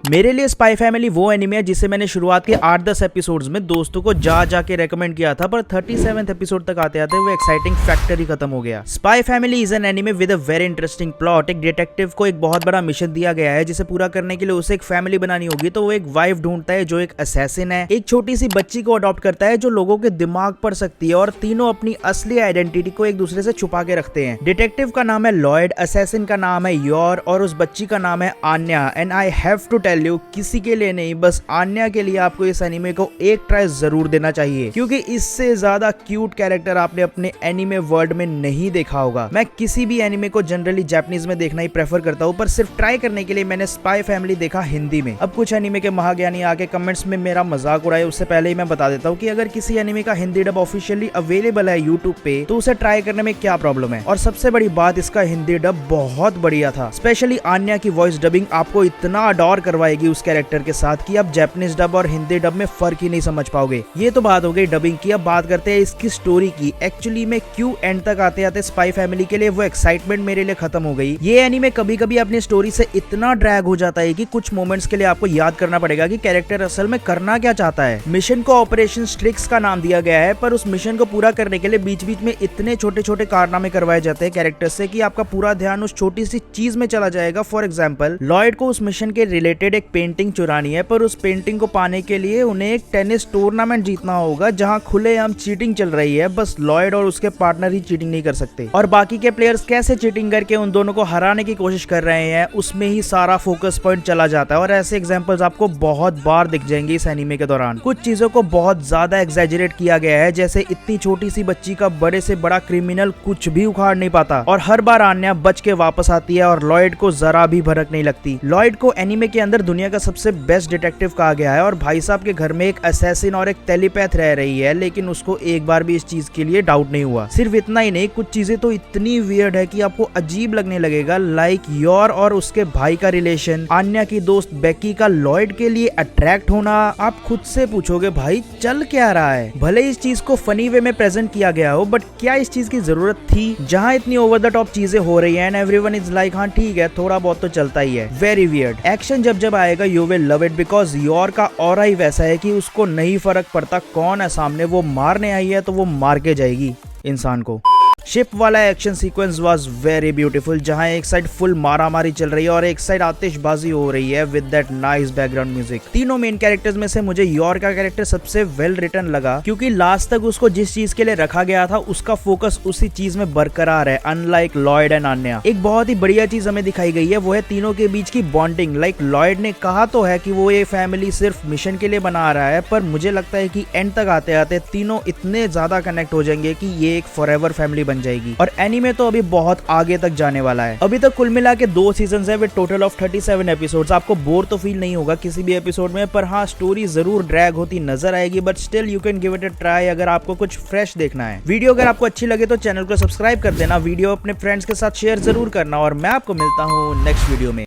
मेरे लिए spy family वो एनिमे है जिसे मैंने शुरुआत के 8-10 एपिसोड्स में दोस्तों को जा के रेकमेंड किया था, पर 37th एपिसोड तक आते आते वो एक्साइटिंग फैक्टर ही खत्म हो गया। Spy family is an anime with a very interesting plot. एक डिटेक्टिव को एक बहुत बड़ा मिशन दिया गया है जिसे पूरा करने के लिए उसे एक फैमिली बनानी होगी, तो वो एक वाइफ ढूंढता है जो एक असैसिन है, एक छोटी सी बच्ची को अडॉप्ट करता है जो लोगों के दिमाग पढ़ सकती है, और तीनों अपनी असली आइडेंटिटी को एक दूसरे से छुपा के रखते हैं। डिटेक्टिव का नाम है लॉयड, असैसिन का नाम है योर और उस बच्ची का नाम है Anya. And I have to tell you, किसी के लिए नहीं, बस आन्या के लिए आपको इस एनिमे को एक ट्राई जरूर देना चाहिए, क्योंकि इससे ज्यादा क्यूट कैरेक्टर आपने अपने एनिमे वर्ल्ड में नहीं देखा होगा। मैं किसी भी एनिमे को जनरली जापानीज में देखना ही प्रेफर करता हूँ, पर सिर्फ ट्राई करने के लिए मैंने स्पाई फैमिली देखा हिंदी में। अब कुछ एनिमे के महाज्ञानी आके कमेंट्स में मेरा मजाक उड़ाए, उससे पहले ही मैं बता देता हूँ कि अगर किसी एनिमे का हिंदी डब ऑफिशियली अवेलेबल है यूट्यूब पे, तो उसे ट्राई करने में क्या प्रॉब्लम है। और सबसे बड़ी बात, इसका हिंदी डब बहुत बढ़िया था। स्पेशली आन्या की वॉइस डबिंग आपको इतना अडॉर करवाएगी उस कैरेक्टर के साथ कि आप जापानीज डब और हिंदी डब में फर्क ही नहीं समझ पाओगे। ये तो बात हो गई डबिंग की। अब बात करते हैं इसकी स्टोरी की। एक्चुअली में क्यों एंड तक आते आते स्पाई फैमिली के लिए वो एक्साइटमेंट मेरे लिए खत्म हो गई। ये एनीमे कभी कभी अपनी स्टोरी से इतना ड्रैग हो जाता है कि कुछ मोमेंट्स के लिए आपको याद करना पड़ेगा कि कैरेक्टर असल में करना क्या चाहता है। मिशन को ऑपरेशन स्ट्रिक्स का नाम दिया गया है, पर उस मिशन को पूरा करने के लिए बीच बीच में इतने छोटे छोटे कारनामे करवाए जाते हैं कैरेक्टर से कि आपका पूरा ध्यान उस छोटी सी चीज में चला जाएगा। फॉर एग्जाम्पल, लॉयड को उस मिशन के रिलेटेड एक पेंटिंग चुरानी है, पर उस पेंटिंग को पाने के लिए उन्हें एक टेनिस टूर्नामेंट जीतना होगा जहां खुलेआम चीटिंग चल रही है। बस लॉयड और उसके पार्टनर ही चीटिंग नहीं कर सकते, और बाकी के प्लेयर्स कैसे चीटिंग करके उन दोनों को हराने की कोशिश कर रहे हैं, उसमें ही सारा फोकस पॉइंट चला जाता है। और ऐसे एग्जांपल्स आपको बहुत बार दिख जाएंगे इस एनीमे के दौरान। कुछ चीजों को बहुत ज्यादा एग्जैजरेट किया गया है, जैसे इतनी छोटी सी बच्ची का बड़े से बड़ा क्रिमिनल कुछ भी उखाड़ नहीं पाता, और हर बार आन्या बच के वापस आती है और लॉयड को जरा भी भनक नहीं लगती। लॉयड को एनीमे के अंदर दुनिया का सबसे बेस्ट डिटेक्टिव कहा गया है, और भाई साहब के घर में एक असैसिन और एक टेलीपैथ रह रही है, लेकिन उसको एक बार भी इस चीज के लिए डाउट नहीं हुआ। सिर्फ इतना ही नहीं, कुछ चीजें तो इतनी वियर्ड है कि आपको अजीब लगने लगेगा, लाइक योर और उसके भाई का रिलेशन, आन्या की दोस्त बेकी का लॉयड के लिए अट्रैक्ट होना। आप खुद से पूछोगे भाई चल क्या रहा है। भले इस चीज को फनी वे में प्रेजेंट किया गया हो, बट क्या इस चीज की जरूरत थी जहाँ इतनी ओवर द टॉप चीजें हो रही है एंड एवरीवन इज लाइक हाँ ठीक है थोड़ा बहुत तो चलता ही है। Very weird. एक्शन जब आएगा you will love it, because your का ऑरा ही वैसा है कि उसको नहीं फर्क पड़ता कौन है सामने, वो मारने आई है तो वो मार के जाएगी इंसान को। शिप वाला action sequence was very beautiful, जहां एक साइड फुल मारामारी चल रही है और एक साइड आतिशबाजी हो रही है with that nice background music. तीनों मेन कैरेक्टर्स में से मुझे योर का कैरेक्टर सबसे वेल रिटन लगा, क्योंकि लास्ट तक उसको जिस चीज के लिए रखा गया था उसका फोकस उसी चीज में बरकरार है, अनलाइक लॉयड एंड आन्या। एक बहुत ही बढ़िया चीज हमें दिखाई गई है, वो है तीनों के बीच की बॉन्डिंग। लाइक लॉयड ने कहा तो है कि वो ये फैमिली सिर्फ मिशन के लिए बना रहा है, पर मुझे लगता है कि एंड तक आते आते तीनों इतने ज्यादा कनेक्ट हो जाएंगे कि ये एक फॉरएवर फैमिली बन जाएगी। और एनीमे तो अभी बहुत आगे तक जाने वाला है। अभी तक कुल मिला के 2 सीजन है विद टोटल ऑफ 37 एपिसोड्स। आपको बोर तो फील नहीं होगा किसी भी एपिसोड में, पर हाँ स्टोरी जरूर ड्रैग होती नजर आएगी, but still you can give it a try अगर आपको कुछ फ्रेश देखना है। वीडियो अगर आपको अच्छी लगे तो चैनल को सब्सक्राइब कर देना, वीडियो अपने फ्रेंड्स के साथ शेयर जरूर करना, और मैं आपको मिलता हूँ नेक्स्ट वीडियो में।